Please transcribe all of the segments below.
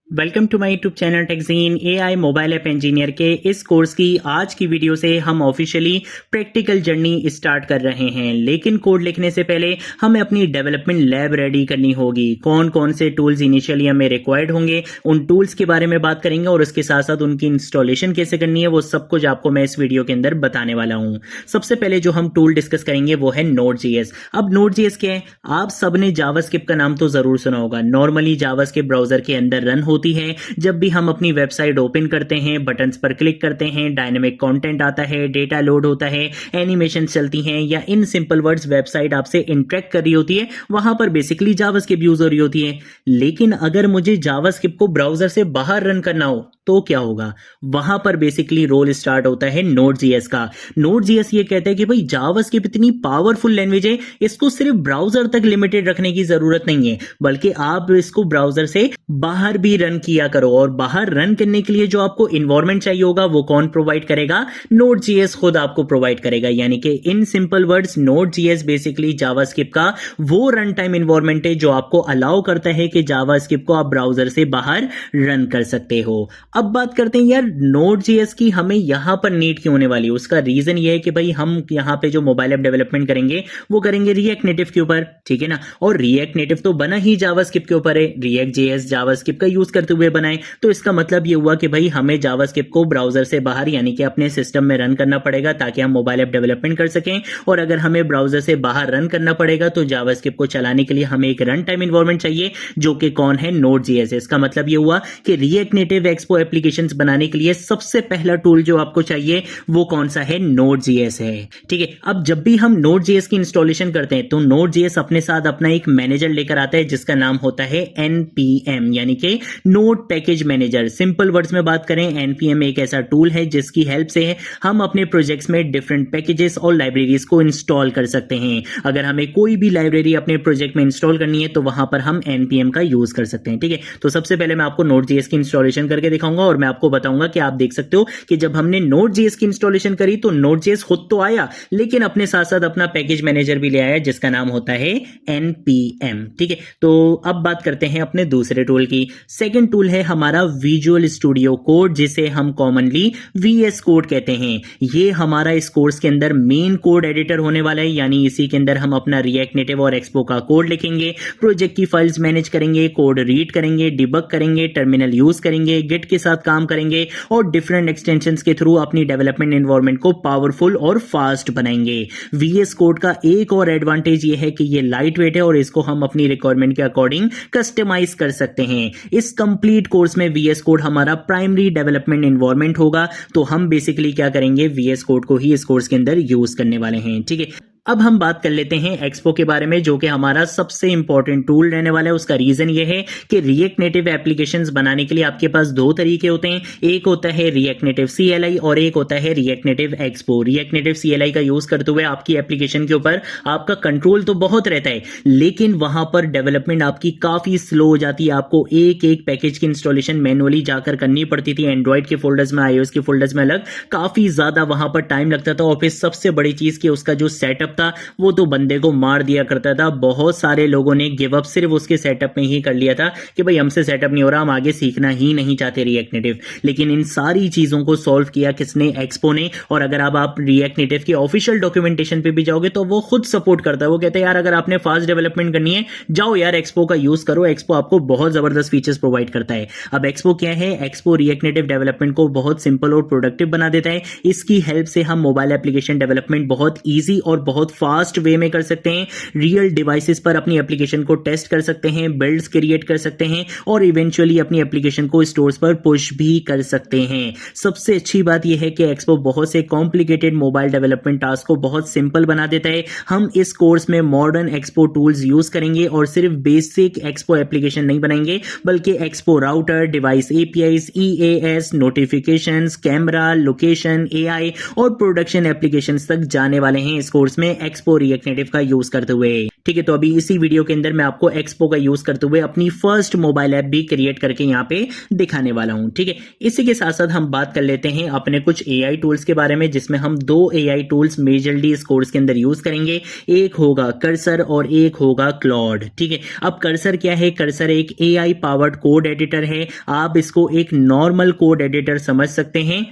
Welcome to my YouTube channel टेक्जीन AI mobile app engineer के इस कोर्स की आज की वीडियो से हम ऑफिशियली प्रैक्टिकल जर्नी स्टार्ट कर रहे हैं। लेकिन कोड लिखने से पहले हमें अपनी डेवलपमेंट लैब रेडी करनी होगी। कौन कौन से टूल्स इनिशियली हमें रिक्वायर्ड होंगे, उन टूल्स के बारे में बात करेंगे और उसके साथ साथ उनकी इंस्टॉलेशन कैसे करनी है, वो सब कुछ आपको मैं इस वीडियो के अंदर बताने वाला हूँ। सबसे पहले जो हम टूल डिस्कस करेंगे वो है Node.js। अब Node.js क्या है? आप सबने जावास्क्रिप्ट का नाम तो जरूर सुना होगा। नॉर्मली जावास्क्रिप्ट ब्राउजर के अंदर रन होती है। जब भी हम अपनी वेबसाइट ओपन करते हैं, बटन्स पर क्लिक करते हैं, डायनेमिक कंटेंट आता है, डेटा लोड होता है, एनिमेशन चलती हैं, या इन सिंपल वर्ड्स वेबसाइट आपसे इंटरेक्ट कर रही होती है, वहां पर बेसिकली जावास्क्रिप्ट यूज हो रही होती है। लेकिन अगर मुझे जावास्क्रिप्ट को ब्राउजर से बाहर रन करना हो तो क्या होगा? वहां पर बेसिकली रोल स्टार्ट होता है Node.js का। Node.js ये कहता है कि भाई जावास्क्रिप्ट इतनी पावरफुल लैंग्वेज है, इसको सिर्फ ब्राउजर तक लिमिटेड रखने की जरूरत नहीं है, बल्कि आप इसको ब्राउजर से बाहर भी रन किया करो। और बाहर रन करने के लिए जो आपको इन्वायरमेंट चाहिए होगा वो कौन प्रोवाइड करेगा? Node.js खुद आपको प्रोवाइड करेगा। यानी कि in simple words Node.js basically JavaScript का वो रन टाइम इन्वायरमेंट है जो आपको अलाउ करता है कि जावास्क्रिप्ट को आप ब्राउजर से बाहर रन कर सकते हो। अब बात करते हैं यार Node.js की हमें यहां पर नीड क्यों होने वाली है। उसका रीजन ये है कि भाई हम यहां पे जो मोबाइल ऐप डेवलपमेंट करेंगे वो करेंगे रिएक्ट नेटिव के ऊपर, ठीक है ना। और रिएक्ट नेटिव तो बना ही जावास्क्रिप्ट के ऊपर है, रिएक्ट जेएस जावास्क्रिप्ट का यूज करते हुए बनाए। तो इसका मतलब ये हुआ कि भाई हमें जावास्क्रिप्ट को ब्राउजर से बाहर यानी कि अपने सिस्टम में रन करना पड़ेगा ताकि हम मोबाइल ऐप डेवलपमेंट कर सकें। और अगर हमें ब्राउजर से बाहर रन करना पड़ेगा तो जावास्क्रिप्ट को चलाने के लिए हमें एक रन टाइम इन्वायरमेंट चाहिए जो कि कौन है? Node.js। इसका मतलब ये हुआ कि रिएक्ट नेटिव एक्सपो एप्लीकेशंस बनाने के लिए सबसे पहला टूल जो आपको चाहिए वो कौन सा है? Node.js है, ठीक है। अब जब भी हम Node.js की इंस्टॉलेशन करते हैं तो Node.js अपने साथ अपना एक मैनेजर लेकर आता है जिसका नाम होता है npm, यानी कि node package manager. Simple words में बात करें, npm एक ऐसा टूल है जिसकी हेल्प से हम अपने प्रोजेक्ट्स में डिफरेंट पैकेजेस और लाइब्रेरीज को इंस्टॉल कर सकते हैं। अगर हमें कोई भी लाइब्रेरी अपने प्रोजेक्ट में इंस्टॉल करनी है तो वहां पर हम npm का यूज कर सकते हैं, ठीक है। तो सबसे पहले मैं आपको Node.js की इंस्टॉलेशन करके दिखाऊंगा और मैं आपको बताऊंगा कि आप देख सकते हो कि जब हमने Node.js की इंस्टॉलेशन करी तो Node.js खुद तो आया लेकिन अपने साथ साथ अपना पैकेज मैनेजर भी ले आया जिसका नाम होता है npm, ठीक है। तो अब बात करते हैं अपने दूसरे टूल की। सेकंड टूल है हमारा विजुअल स्टूडियो कोड, जिसे हम कॉमनली VS कोड कहते हैं। ये हमारा इस कोर्स के अंदर मेन कोड एडिटर होने वाला है, यानी इसी के अंदर हम अपना रिएक्ट नेटिव और एक्सपो का कोड लिखेंगे, प्रोजेक्ट की फाइल्स मैनेज करेंगे, कोड रीड करेंगे, डिबग करेंगे, टर्मिनल यूज करेंगे, गिट के साथ काम करेंगे और डिफरेंट एक्सटेंशंस के थ्रू अपनी डेवलपमेंट एनवायरनमेंट को पावरफुल और फास्ट बनाएंगे। VS कोड का एक और एडवांटेज ये है कि ये लाइट वेट है और इसको हम अपनी रिक्वायरमेंट के अकॉर्डिंग कस्टमाइज कर सकते हैं। इस कंप्लीट कोर्स में VS कोड हमारा प्राइमरी डेवलपमेंट एनवायरनमेंट होगा, तो हम बेसिकली क्या करेंगे? VS कोड को ही इस कोर्स के अंदर यूज करने वाले हैं, ठीक है। अब हम बात कर लेते हैं एक्सपो के बारे में जो कि हमारा सबसे इंपॉर्टेंट टूल रहने वाला है। उसका रीजन ये है कि रिएक्ट नेटिव एप्लीकेशंस बनाने के लिए आपके पास दो तरीके होते हैं, एक होता है रिएक्ट नेटिव CLI और एक होता है react native expo. React native CLI का यूज करते हुए आपकी एप्लीकेशन के ऊपर आपका कंट्रोल तो बहुत रहता है लेकिन वहां पर डेवलपमेंट आपकी काफी स्लो हो जाती है। आपको एक एक पैकेज की इंस्टॉलेशन मैनुअली जाकर करनी पड़ती थी, एंड्रॉइड के फोल्डर्स में, iOS के फोल्डर्स में अलग, काफी ज्यादा वहां पर टाइम लगता था। और फिर सबसे बड़ी चीज कि उसका जो सेटअप था वो तो बंदे को मार दिया करता था। बहुत सारे लोगों ने गिव अप सिर्फ उसके सेटअप में ही कर लिया था कि भाई हमसे सेटअप नहीं हो रहा, हम आगे सीखना ही नहीं चाहते रिएक्ट नेटिव। लेकिन इन सारी चीजों को सॉल्व किया किसने? एक्सपो ने। और अगर आप रिएक्ट नेटिव की ऑफिशियल डॉक्यूमेंटेशन पे भी जाओगे तो वो खुद सपोर्ट करता है। वो कहते हैं यार अगर आपने फास्ट डेवलपमेंट करनी है जाओ यार एक्सपो का यूज करो, एक्सपो आपको बहुत जबरदस्त फीचर्स प्रोवाइड करता है। अब एक्सपो क्या है? एक्सपो रिएक्ट नेटिव डेवलपमेंट को बहुत सिंपल और प्रोडक्टिव बना देता है। इसकी हेल्प से हम मोबाइल एप्लीकेशन डेवलपमेंट बहुत ईजी और बहुत फास्ट वे में कर सकते हैं। रियल डिवाइसेस पर अपनी एप्लीकेशन को टेस्ट कर सकते हैं, बिल्ड्स क्रिएट कर सकते हैं और इवेंचुअली अपनी एप्लीकेशन को स्टोर्स पर पुश भी कर सकते हैं। सबसे अच्छी बात यह है कि एक्सपो बहुत से कॉम्प्लिकेटेड मोबाइल डेवलपमेंट टास्क को बहुत सिंपल बना देता है। हम इस कोर्स में मॉडर्न एक्सपो टूल्स यूज करेंगे और सिर्फ बेसिक एक्सपो एप्लीकेशन नहीं बनाएंगे बल्कि expo router, device APIs, EAS, notifications, camera, location, AI और प्रोडक्शन एप्लीकेशंस तक जाने वाले हैं इस कोर्स में एक्सपो रिएक्ट नेटिव का यूज करते हुए। ठीक है। तो अभी इसी वीडियो के अंदर मैं आपको एक्सपो का यूज करते हुए अपनी फर्स्ट मोबाइल ऐप भी क्रिएट करके यहाँ पे दिखाने वाला हूँ। ठीक है, इसी के साथ साथ हम बात कर लेते हैं अपने कुछ एआई टूल्स के बारे में, जिसमें हम दो एआई टूल्स मेजरली इस कोर्स के अंदर यूज करेंगे। एक होगा कर्सर और एक होगा क्लॉड। ठीक है, अब कर्सर क्या है? कर्सर एक एआई पावर्ड कोड एडिटर है। आप इसको एक नॉर्मल कोड एडिटर समझ सकते हैं,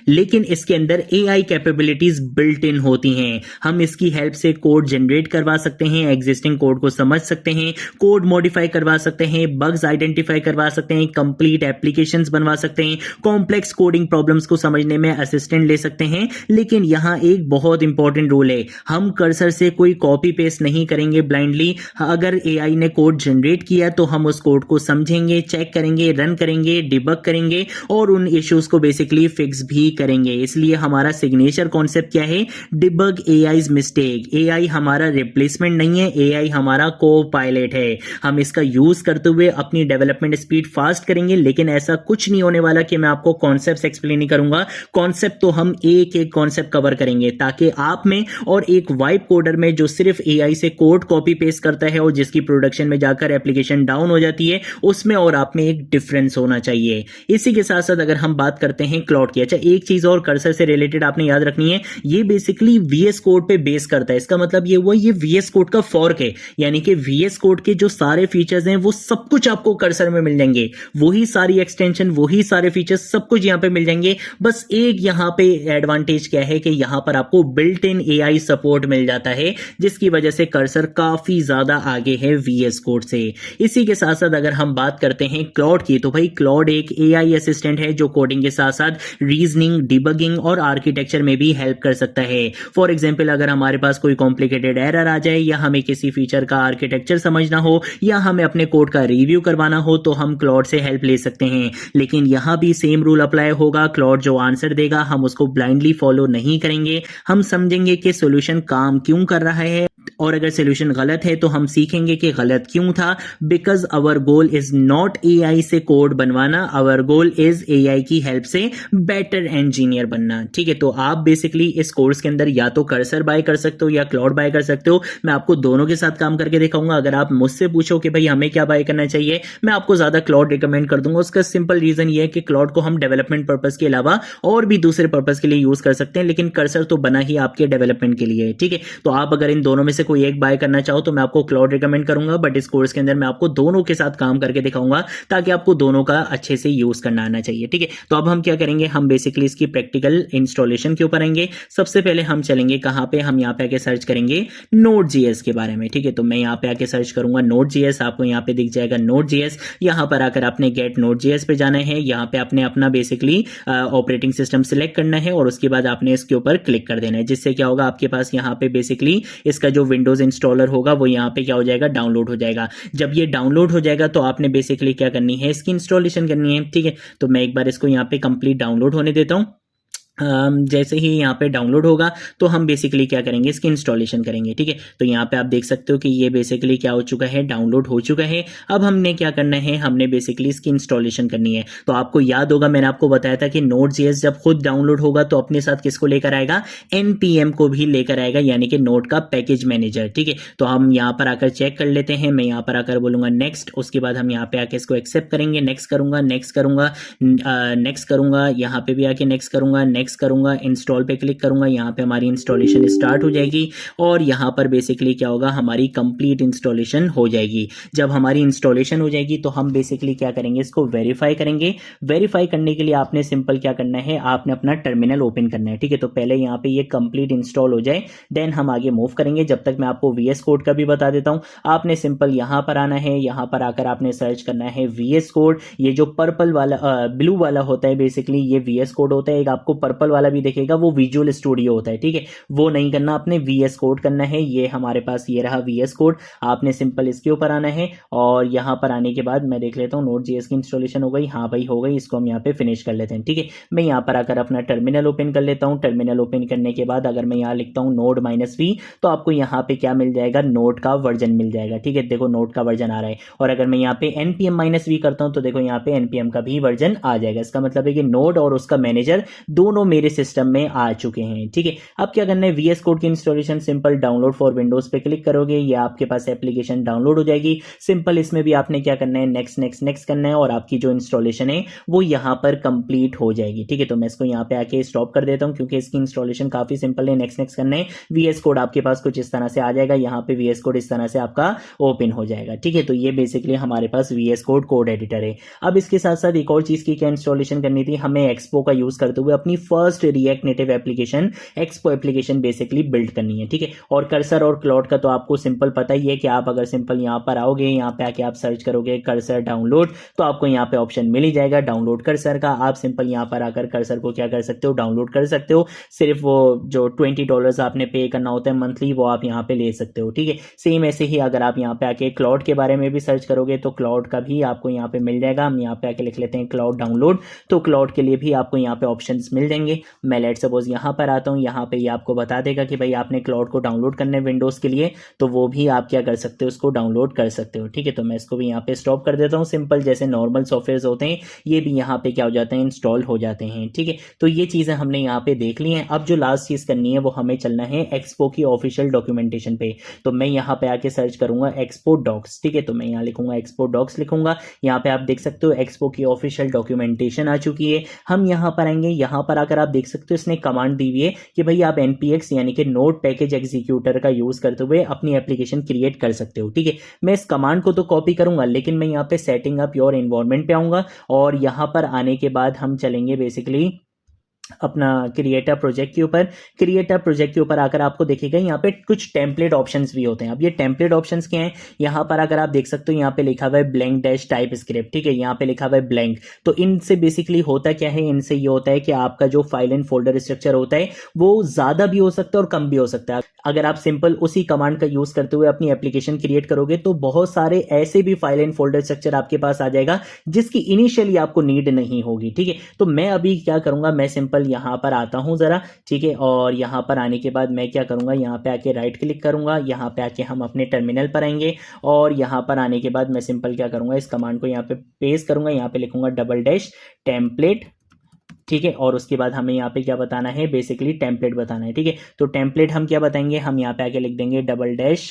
लेकिन इसके अंदर एआई कैपेबिलिटीज बिल्ट इन होती हैं। हम इसकी हेल्प से कोड जनरेट करवा सकते हैं, एग्जिस्टिंग कोड को समझ सकते हैं, कोड मॉडिफाई करवा सकते हैं, बग्स आइडेंटिफाई करवा सकते हैं, कंप्लीट एप्लीकेशंस बनवा सकते हैं, कॉम्प्लेक्स कोडिंग प्रॉब्लम्स को समझने में असिस्टेंट ले सकते हैं। लेकिन यहां एक बहुत इंपॉर्टेंट रूल है, हम कर्सर से कोई कॉपी पेस्ट नहीं करेंगे ब्लाइंडली। अगर एआई ने कोड जनरेट किया तो हम उस कोड को समझेंगे, चेक करेंगे, रन करेंगे, डिबग करेंगे और उन इश्यूज को बेसिकली फिक्स भी करेंगे। इसलिए हमारा सिग्नेचर कॉन्सेप्ट क्या है? Debug AIs mistake. एआई हमारा रिप्लेसमेंट नहीं है, एआई हमारा को पायलट है। हम इसका यूज करते हुए अपनी डेवलपमेंट स्पीड फास्ट करेंगे, लेकिन ऐसा कुछ नहीं होने वाला कि मैं आपको कॉन्सेप्ट एक्सप्लेन नहीं करूंगा। कॉन्सेप्ट तो हम एक एक कॉन्सेप्ट कवर करेंगे, ताकि आप में और एक वाइब कोडर में जो सिर्फ एआई से कोड कॉपी पेस्ट करता है और जिसकी प्रोडक्शन में जाकर एप्लीकेशन डाउन हो जाती है, उसमें और आप में एक डिफरेंस होना चाहिए। इसी के साथ साथ अगर हम बात करते हैं क्लॉड की, अच्छा एक चीज और कर्सर से रिलेटेड आपने याद रखनी है, ये बेसिकली वीएस कोड पे बेस करता है। इसका मतलब ये हुआ ये वीएस कोड का फॉर्क है, यानी कि वीएस कोड के जो सारे फीचर्स हैं वो सब कुछ आपको कर्सर में मिल जाएंगे। वही सारी एक्सटेंशन, वही सारे फीचर्स सब कुछ यहां पे मिल जाएंगे। बस एक यहां पे एडवांटेज क्या है कि यहां पर आपको बिल्ट इन एआई सपोर्ट मिल जाता है, जिसकी वजह से कर्सर काफी ज्यादा आगे है वीएस कोड से। इसी के साथ साथ अगर हम बात करते हैं क्लॉड की, तो भाई क्लॉड एक एआई असिस्टेंट है जो कोडिंग के साथ साथ रीजनिंग, डिबगिंग और आर्किटेक्चर में भी हेल्प कर सकता है। फॉर एग्जांपल, अगर हमारे पास कोई कॉम्प्लिकेटेड एरर आ जाए, या हमें किसी फीचर का आर्किटेक्चर समझना हो, या हमें अपने कोड का रिव्यू करवाना हो, तो हम क्लॉड से हेल्प ले सकते हैं। लेकिन यहां भी सेम रूल अप्लाई होगा। क्लॉड जो आंसर देगा हम उसको ब्लाइंडली फॉलो नहीं करेंगे। हम समझेंगे कि सॉल्यूशन काम क्यों कर रहा है, और अगर सॉल्यूशन गलत है तो हम सीखेंगे कि गलत क्यों था। Because our goal is not AI से कोड बनवाना, आवर गोल इज एआई की हेल्प से बेटर इंजीनियर बनना। ठीक है, तो आप बेसिकली इस कोर्स के अंदर या तो कर्सर बाय कर सकते हो या क्लॉड बाय कर सकते हो। मैं आपको दोनों के साथ काम करके दिखाऊंगा। अगर आप मुझसे पूछो कि भाई हमें क्या बाय करना चाहिए, मैं आपको ज्यादा क्लॉड रिकमेंड कर दूंगा। उसका सिंपल रीजन ये है कि क्लॉड को हम डेवलपमेंट पर्पस के अलावा और भी दूसरे पर्पस के लिए यूज कर सकते हैं, लेकिन कर्सर तो बना ही आपके डेवलपमेंट के लिए। ठीक है, तो आप अगर इन दोनों में से कोई एक बाय करना चाहो तो मैं आपको क्लॉड रिकमेंड करूंगा, बट इस कोर्स के अंदर मैं आपको दोनों के साथ काम करके दिखाऊंगा, ताकि आपको दोनों का अच्छे से यूज करना आना चाहिए। ठीक है, तो अब हम क्या करेंगे, हम बेसिकली इसकी प्रैक्टिकल इंस्टॉलेशन के ऊपर आएंगे। सबसे पहले हम चलेंगे कहां पे, हम यहां पे आके सर्च करेंगे Node.js के बारे में। ठीक है, तो मैं यहां पे आके सर्च करूंगा Node.js, आपको यहां पे दिख जाएगा Node.js। यहां पर आकर आपने गेट Node.js पे जाना है। यहां पे आपने अपना बेसिकली ऑपरेटिंग सिस्टम सिलेक्ट करना है और उसके बाद आपने इसके ऊपर क्लिक कर देना है, जिससे क्या होगा, आपके पास यहां पे बेसिकली इसका जो विंडोज इंस्टॉलर होगा वो यहाँ पे क्या हो जाएगा, डाउनलोड हो जाएगा। जब ये डाउनलोड हो जाएगा तो आपने बेसिकली क्या करनी है, इसकी इंस्टॉलेशन करनी है। ठीक है, तो मैं एक बार इसको यहाँ पे कंप्लीट डाउनलोड होने देता हूँ। जैसे ही यहाँ पे डाउनलोड होगा तो हम बेसिकली क्या करेंगे, इसकी इंस्टॉलेशन करेंगे। ठीक है, तो यहाँ पे आप देख सकते हो कि ये बेसिकली क्या हो चुका है, डाउनलोड हो चुका है। अब हमने क्या करना है, हमने बेसिकली इसकी इंस्टॉलेशन करनी है। तो आपको याद होगा मैंने आपको बताया था कि Node.js जब खुद डाउनलोड होगा तो अपने साथ किसको लेकर आएगा, npm को भी लेकर आएगा, यानी कि नोड का पैकेज मैनेजर। ठीक है, तो हम यहाँ पर आकर चेक कर लेते हैं। मैं यहाँ पर आकर बोलूंगा नेक्स्ट, उसके बाद हम यहाँ पे आके इसको एक्सेप्ट करेंगे। नेक्स्ट करूंगा, नेक्स्ट करूंगा, नेक्स्ट करूंगा, यहाँ पे भी आके नेक्स्ट करूंगा, नेक्स्ट करूंगा, इंस्टॉल पे क्लिक करूंगा। यहाँ पे हमारी इंस्टॉलेशन स्टार्ट हो जाएगी और यहाँ पर बेसिकली क्या होगा, हमारी कंप्लीट इंस्टॉलेशन हो जाएगी। जब हमारी इंस्टॉलेशन हो जाएगी तो हम बेसिकली क्या करेंगे, इसको वेरीफाई करेंगे। वेरीफाई करने के लिए आपने सिंपल क्या करना है, आपने अपना टर्मिनल ओपन करना है। ठीक है, तो पहले यहाँ पे ये कंप्लीट इंस्टॉल हो जाए, देन हम आगे मूव करेंगे। जब तक मैं आपको VS कोड का भी बता देता हूँ। आपने सिंपल यहाँ पर आना है, यहाँ पर आकर आपने सर्च करना है VS कोड। ये जो पर्पल वाला ब्लू वाला होता है बेसिकली ये VS कोड होता है। एक आपको पर्पल वाला भी देखेगा वो विजुअल स्टूडियो होता है। ठीक है, वो नहीं करना, आपने VS कोड करना है। ये हमारे पास ये रहा VS कोड, आपने सिंपल इसके ऊपर आना है और यहाँ पर आने के बाद मैं देख लेता हूँ Node.js की इंस्टॉलेशन हो गई। हाँ भाई हो गई, इसको हम यहाँ पे फिनिश कर लेते हैं। ठीक है, मैं यहाँ पर आकर अपना टर्मिनल ओपन कर लेता हूँ। टर्मिनल ओपन करने के बाद अगर मैं यहाँ लिखता हूँ Node-v तो आपको यहाँ पे क्या मिल जाएगा, नोड का वर्जन मिल जाएगा। ठीक है, देखो नोड का वर्जन आ रहा है। और अगर मैं यहाँ पे npm-v करता हूँ तो देखो यहाँ पे npm का भी वर्जन आ जाएगा। इसका मतलब है कि नोड और उसका मैनेजर दोनों दोनों मेरे सिस्टम में आ चुके हैं। ठीक है, अब क्या करना है, VS कोड की installation simple download for Windows पे क्लिक करोगे, ये आपके पास एप्लीकेशन डाउनलोड हो जाएगी। सिंपल इसमें भी आपने क्या करना है, नेक्स्ट नेक्स्ट नेक्स्ट करना है और आपकी जो इंस्टॉलेशन है वो यहाँ पर कंप्लीट हो जाएगी। ठीक है, तो मैं इसको यहाँ पे आके स्टॉप कर देता हूँ क्योंकि इसकी इंस्टॉलेशन काफी सिंपल है। नेक्स्ट नेक्स्ट करना है, VS कोड आपके पास कुछ इस तरह से आ जाएगा, यहाँ पे VS कोड इस तरह से आपका ओपन हो जाएगा। ठीक है, तो ये बेसिकली हमारे पास VS कोड कोड एडिटर है। अब इसके साथ साथ एक और चीज की क्या इंस्टॉलेशन करनी थी, हमें एक्सपो का यूज करते हुए अपनी first react native application expo application basically build करनी है। ठीक है, और कर्सर और क्लॉड का तो आपको सिंपल पता ही है कि आप अगर सिंपल यहाँ पर आओगे, यहाँ पे आके आप सर्च करोगे कर्सर डाउनलोड, तो आपको यहाँ पे ऑप्शन मिल ही जाएगा डाउनलोड कर्सर का। आप सिंपल यहाँ पर आकर कर्सर को क्या कर सकते हो, डाउनलोड कर सकते हो। सिर्फ वो जो $20 आपने पे करना होता है मंथली, वो आप यहाँ पे ले सकते हो। ठीक है, सेम ऐसे ही अगर आप यहाँ पे आके क्लाउड के बारे में भी सर्च करोगे तो क्लाउड का भी आपको यहाँ पे मिल जाएगा। हम यहाँ पे आके लिख लेते हैं क्लाउड डाउनलोड, तो क्लाउड के लिए भी आपको यहाँ पे ऑप्शंस मिल जाएंगे। मैं लेट सपोज यहाँ पर आता हूँ, यहाँ पे ये आपको बता देगा कि भाई आपने क्लाउड को डाउनलोड करना है विंडोज के लिए, तो वो भी आप क्या कर सकते हो, उसको डाउनलोड कर सकते हो। ठीक है, तो मैं इसको भी यहाँ पे स्टॉप कर देता हूँ। सिंपल जैसे नॉर्मल सॉफ्टवेयर होते हैं ये भी यहाँ पे क्या हो जाते हैं, इंस्टॉल हो जाते हैं। ठीक है, तो ये चीजें हमने यहाँ पे देख ली हैं। अब जो लास्ट चीज करनी है वो हमें चलना है एक्सपो की ऑफिशियल डॉक्यूमेंटेशन पे। तो मैं यहाँ पे आके सर्च करूंगा एक्सपो डॉक्स। ठीक है, तो मैं यहाँ लिखूंगा एक्सपो डॉक्स लिखूंगा। यहाँ पे आप देख सकते हो एक्सपो की ऑफिशियल डॉक्यूमेंटेशन आ चुकी है। हम यहाँ पर आएंगे, यहाँ पर आकर आप देख सकते हो इसने कमांड दी हुई है कि भाई आप npx यानी कि नोड पैकेज एग्जीक्यूटर का यूज करते हुए अपनी एप्लीकेशन क्रिएट कर सकते हो। ठीक है, मैं इस कमांड को तो कॉपी करूंगा, लेकिन मैं यहाँ पे सेटिंग अप योर एनवायरनमेंट पे आऊंगा और यहाँ पर आने के बाद हम चलेंगे बेसिकली अपना क्रिएटर प्रोजेक्ट के ऊपर। क्रिएटर प्रोजेक्ट के ऊपर आकर आपको देखेगा यहाँ पे कुछ टेम्पलेट ऑप्शंस भी होते हैं। अब ये टेम्पलेट ऑप्शंस क्या हैं, यहाँ पर अगर आप देख सकते हो यहाँ पे लिखा हुआ है ब्लैंक डैश टाइप स्क्रिप्ट। ठीक है, यहाँ पे लिखा हुआ है ब्लैंक। तो इनसे बेसिकली होता क्या है, इनसे ये होता है कि आपका जो फाइल एंड फोल्डर स्ट्रक्चर होता है वो ज्यादा भी हो सकता है और कम भी हो सकता है। अगर आप सिंपल उसी कमांड का यूज करते हुए अपनी एप्लीकेशन क्रिएट करोगे तो बहुत सारे ऐसे भी फाइल एंड फोल्डर स्ट्रक्चर आपके पास आ जाएगा जिसकी इनिशियली आपको नीड नहीं होगी। ठीक है, तो मैं अभी क्या करूंगा, मैं सिंपल यहाँ पर आता हूं जरा। ठीक है, और यहाँ पर आने के बाद मैं क्या करूंगा, यहाँ पे आके राइट क्लिक करूंगा, यहाँ पे आके हम अपने टर्मिनल पर आएंगे और यहाँ पर आने के बाद मैं सिंपल क्या करूंगा, इस कमांड को यहाँ पे पेस्ट करूंगा, यहाँ पे लिखूंगा डबल डैश टेम्पलेट। ठीक है, और उसके बाद हमें यहाँ पे क्या बताना है, बेसिकली टेम्पलेट बताना है। ठीक है, तो टेम्पलेट हम क्या बताएंगे, हम यहाँ पे आके लिख देंगे डबल डैश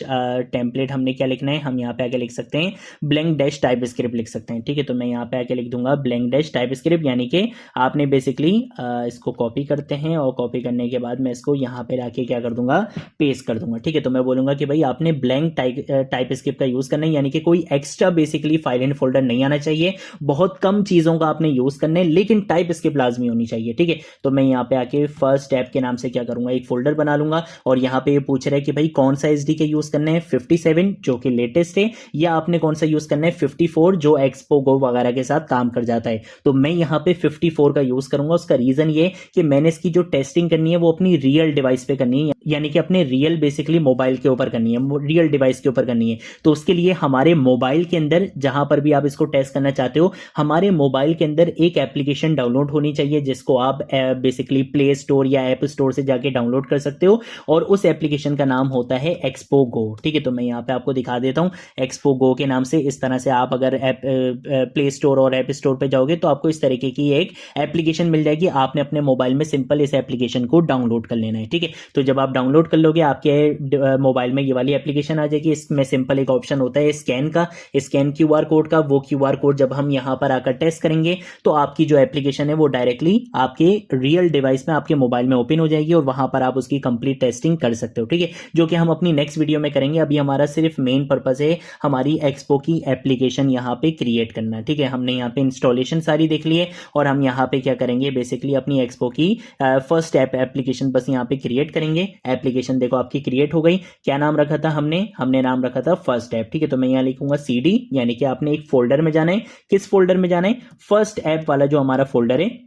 टेम्पलेट। हमने क्या लिखना है, हम यहाँ पे आके लिख सकते हैं ब्लैंक डैश टाइप स्क्रिप्ट लिख सकते हैं। ठीक है, तो मैं यहाँ पे आके लिख दूंगा ब्लैंक डैश टाइप स्क्रिप्ट, यानी कि आपने बेसिकली इसको कॉपी करते हैं और कॉपी करने के बाद मैं इसको यहाँ पे आके क्या कर दूंगा, पेस्ट कर दूंगा। ठीक है, तो मैं बोलूंगा कि भाई आपने ब्लैंक टाइप स्क्रिप्ट का यूज करना है, यानी कि कोई extra basically file and folder नहीं आना चाहिए। बहुत कम चीजों का आपने यूज करना है, लेकिन टाइप स्क्रिप्ट लाजमी होनी चाहिए। ठीक है, तो मैं यहाँ पे आके फर्स्ट स्टेप के नाम से क्या करूंगा, एक फोल्डर बना लूंगा और यहाँ पे ये पूछ रहा है कि भाई कौन सा एसडीके यूज करना है, 57 जो कि लेटेस्ट है, या आपने कौन सा यूज करना है 54 जो एक्सपो गो वगैरह के साथ काम कर जाता है। तो मैं यहाँ पे 54 का यूज करूंगा। उसका रीजन ये कि मैंने इसकी जो टेस्टिंग करनी है वो अपनी रियल डिवाइस पे करनी है, यानी कि अपने रियल बेसिकली मोबाइल के ऊपर करनी है, रियल डिवाइस के ऊपर करनी है। तो उसके लिए हमारे मोबाइल के अंदर जहां पर भी आप इसको टेस्ट करना चाहते हो, हमारे मोबाइल के अंदर एक एप्लीकेशन डाउनलोड होनी चाहिए जिसको आप बेसिकली प्ले स्टोर या ऐप स्टोर से जाके डाउनलोड कर सकते हो, और उस एप्लीकेशन का नाम होता है एक्सपो गो। ठीक है, तो मैं यहाँ पे आपको दिखा देता हूँ एक्सपो गो के नाम से। इस तरह से आप अगर ऐप प्ले स्टोर और ऐप स्टोर पे जाओगे तो आपको इस तरीके की एक एप्लीकेशन मिल जाएगी। आपने अपने मोबाइल में सिंपल इस एप्लीकेशन को डाउनलोड कर लेना है। ठीक है, तो जब आप डाउनलोड कर लोगे आपके मोबाइल में ये वाली एप्लीकेशन आ जाएगी। इसमें सिंपल एक ऑप्शन होता है स्कैन का, स्कैन क्यूआर कोड का। वो क्यूआर कोड जब हम यहाँ पर आकर टेस्ट करेंगे तो आपकी जो एप्लीकेशन है वो डायरेक्टली आपके रियल डिवाइस में, आपके मोबाइल में ओपन हो जाएगी और वहां पर आप उसकी कंप्लीट टेस्टिंग कर सकते हो। ठीक है, जो कि हम अपनी नेक्स्ट वीडियो में करेंगे। अभी हमारा सिर्फ मेन पर्पस है हमारी एक्सपो की एप्लीकेशन यहाँ पे क्रिएट करना। ठीक है, हमने यहाँ पे इंस्टॉलेशन सारी देख ली है और हम यहाँ पे क्या करेंगे, बेसिकली अपनी एक्सपो की फर्स्ट एप्लीकेशन बस यहाँ पे क्रिएट करेंगे। एप्लीकेशन देखो आपकी क्रिएट हो गई। क्या नाम रखा था हमने नाम रखा था फर्स्ट ऐप। ठीक है, तो मैं यहाँ लिखूंगा CD, यानी कि आपने एक फोल्डर में जाना है। किस फोल्डर में जाना है, फर्स्ट ऐप वाला जो हमारा फोल्डर है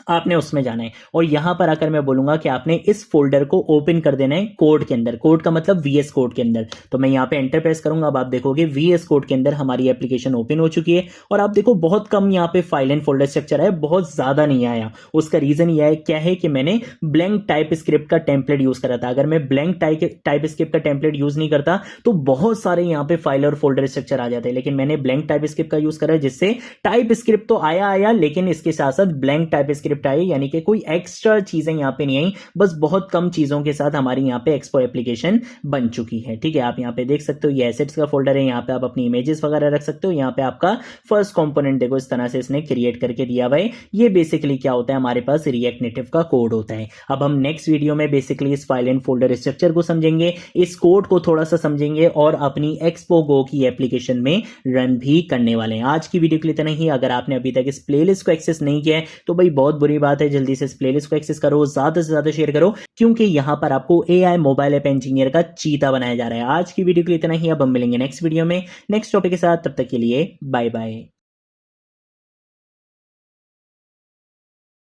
आपने उसमें जाना है। और यहां पर आकर मैं बोलूंगा कि आपने इस फोल्डर को ओपन कर देना है कोड के अंदर। कोड का मतलब VS कोड के अंदर। तो मैं यहां पे एंटर प्रेस करूंगा। अब आप देखोगे VS कोड के अंदर हमारी एप्लीकेशन ओपन हो चुकी है और आप देखो बहुत कम यहां पे फाइल एंड फोल्डर स्ट्रक्चर है, बहुत ज्यादा नहीं आया। उसका रीजन यह है क्या है कि मैंने ब्लैंक टाइप स्क्रिप्ट का टेम्पलेट यूज करा था। अगर मैं ब्लैंक टाइप स्क्रिप्ट का टेम्पलेट यूज नहीं करता तो बहुत सारे यहां पे फाइल और फोल्डर स्ट्रक्चर आ जाते हैं, लेकिन मैंने ब्लैंक टाइप स्क्रिप्ट का यूज करा जिससे टाइप स्क्रिप्ट तो आया, लेकिन इसके साथ साथ blank type script script I, यानी कि कोई एक्स्ट्रा चीजें यहाँ पे नहीं आई, बस बहुत कम चीजों के साथ हमारी यहाँ पे एक्सपो एप्लीकेशन बन चुकी है। ठीक है, आप यहाँ पे देख सकते हो ये एसेट्स का फोल्डर है, यहाँ पे आप अपनी इमेजेस वगैरह रख सकते हो। यहाँ पे आपका फर्स्ट कंपोनेंट देखो इस तरह से इसने क्रिएट करके दिया हुआ है। ये बेसिकली क्या होता है, हमारे पास रिएक्ट नेटिव का कोड होता है। अब हम नेक्स्ट वीडियो में बेसिकली इस फाइल एंड फोल्डर स्ट्रक्चर को समझेंगे, इस कोड को थोड़ा सा समझेंगे और अपनी एक्सपो गो की एप्लीकेशन में रन भी करने वाले हैं। आज की वीडियो के लिए इतना ही। अगर आपने अभी तक इस प्लेलिस्ट को एक्सेस नहीं किया है तो भाई बहुत बुरी बात है, जल्दी से इस प्लेलिस्ट को एक्सेस करो, ज्यादा से ज्यादा शेयर करो, क्योंकि यहां पर आपको एआई मोबाइल ऐप इंजीनियर का चीता बनाया जा रहा है। आज की वीडियो के लिए इतना ही। अब हम मिलेंगे नेक्स्ट वीडियो में नेक्स्ट टॉपिक के साथ, तब तक के लिए बाय बाय।